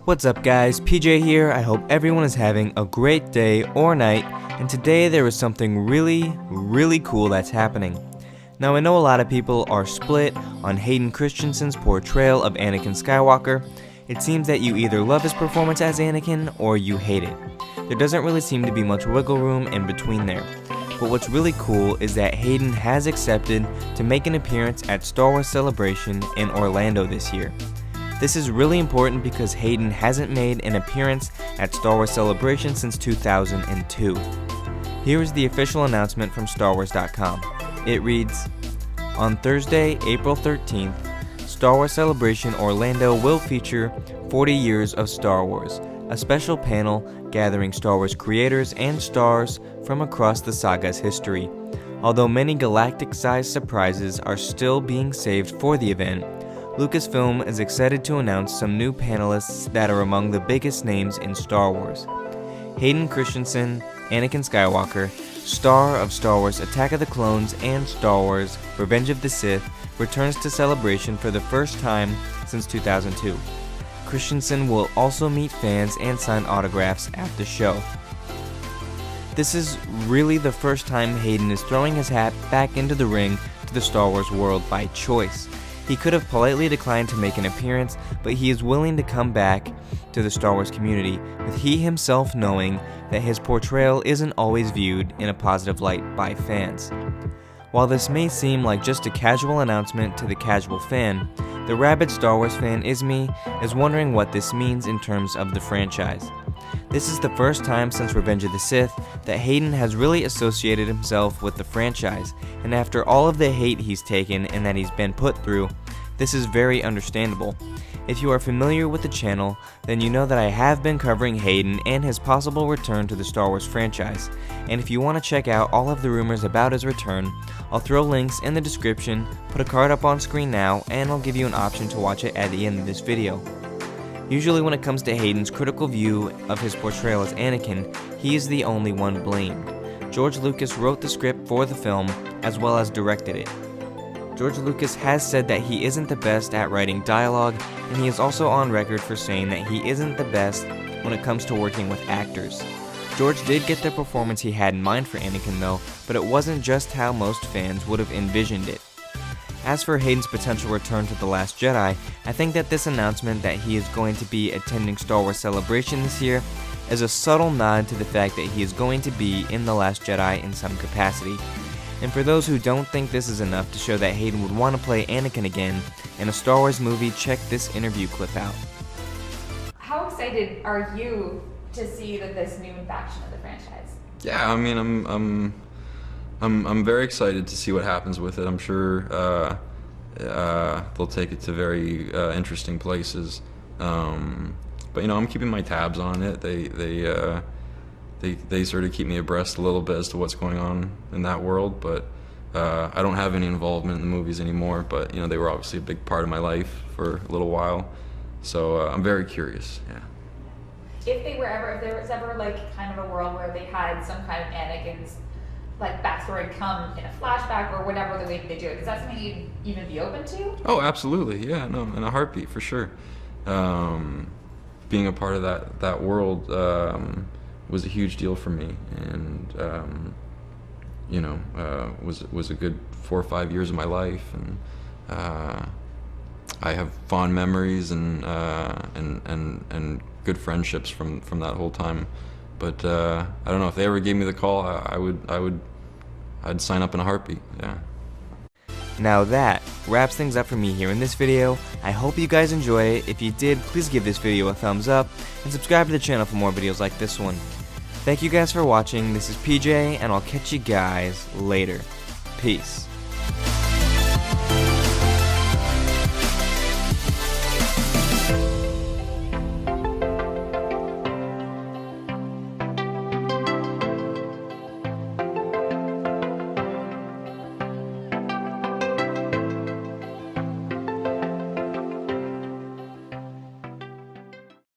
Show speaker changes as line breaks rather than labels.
What's up guys, PJ here. I hope everyone is having a great day or night, and today there is something really cool that's happening. Now I know a lot of people are split on Hayden Christensen's portrayal of Anakin Skywalker. It seems that you either love his performance as Anakin or you hate it. There doesn't really seem to be much wiggle room in between there. But what's really cool is that Hayden has accepted to make an appearance at Star Wars Celebration in Orlando this year. This is really important because Hayden hasn't made an appearance at Star Wars Celebration since 2002. Here is the official announcement from StarWars.com. It reads, on Thursday, April 13th, Star Wars Celebration Orlando will feature 40 Years of Star Wars, a special panel gathering Star Wars creators and stars from across the saga's history. Although many galactic-sized surprises are still being saved for the event, Lucasfilm is excited to announce some new panelists that are among the biggest names in Star Wars. Hayden Christensen, Anakin Skywalker, star of Star Wars Attack of the Clones and Star Wars Revenge of the Sith, returns to Celebration for the first time since 2002. Christensen will also meet fans and sign autographs at the show. This is really the first time Hayden is throwing his hat back into the ring to the Star Wars world by choice. He could have politely declined to make an appearance, but he is willing to come back to the Star Wars community, with he himself knowing that his portrayal isn't always viewed in a positive light by fans. While this may seem like just a casual announcement to the casual fan, the rabid Star Wars fan is wondering what this means in terms of the franchise. This is the first time since Revenge of the Sith that Hayden has really associated himself with the franchise, and after all of the hate he's taken and that he's been put through, this is very understandable. If you are familiar with the channel, then you know that I have been covering Hayden and his possible return to the Star Wars franchise, and if you want to check out all of the rumors about his return, I'll throw links in the description, put a card up on screen now, and I'll give you an option to watch it at the end of this video. Usually when it comes to Hayden's critical view of his portrayal as Anakin, he is the only one blamed. George Lucas wrote the script for the film, as well as directed it. George Lucas has said that he isn't the best at writing dialogue, and he is also on record for saying that he isn't the best when it comes to working with actors. George did get the performance he had in mind for Anakin though, but it wasn't just how most fans would have envisioned it. As for Hayden's potential return to The Last Jedi, I think that this announcement that he is going to be attending Star Wars Celebration this year is a subtle nod to the fact that he is going to be in The Last Jedi in some capacity. And for those who don't think this is enough to show that Hayden would want to play Anakin again in a Star Wars movie, check this interview clip out.
How excited are you to see this new faction of the franchise?
Yeah, I mean, I'm very excited to see what happens with it. I'm sure they'll take it to very interesting places. But you know, I'm keeping my tabs on it. They sort of keep me abreast a little bit as to what's going on in that world. But I don't have any involvement in the movies anymore. But you know, they were obviously a big part of my life for a little while. So I'm very curious. Yeah.
If there was ever like kind of a world where they had some kind of Anakin's like backstory come in a flashback or whatever the way they do it, is that something you'd even be open to?
Oh, absolutely, yeah, no, in a heartbeat for sure. Being a part of that world was a huge deal for me, and you know, was a good 4 or 5 years of my life, and I have fond memories and good friendships from that whole time. But I don't know, if they ever gave me the call, I'd sign up in a heartbeat, yeah.
Now that wraps things up for me here in this video. I hope you guys enjoy it. If you did, please give this video a thumbs up and subscribe to the channel for more videos like this one. Thank you guys for watching. This is PJ, and I'll catch you guys later. Peace.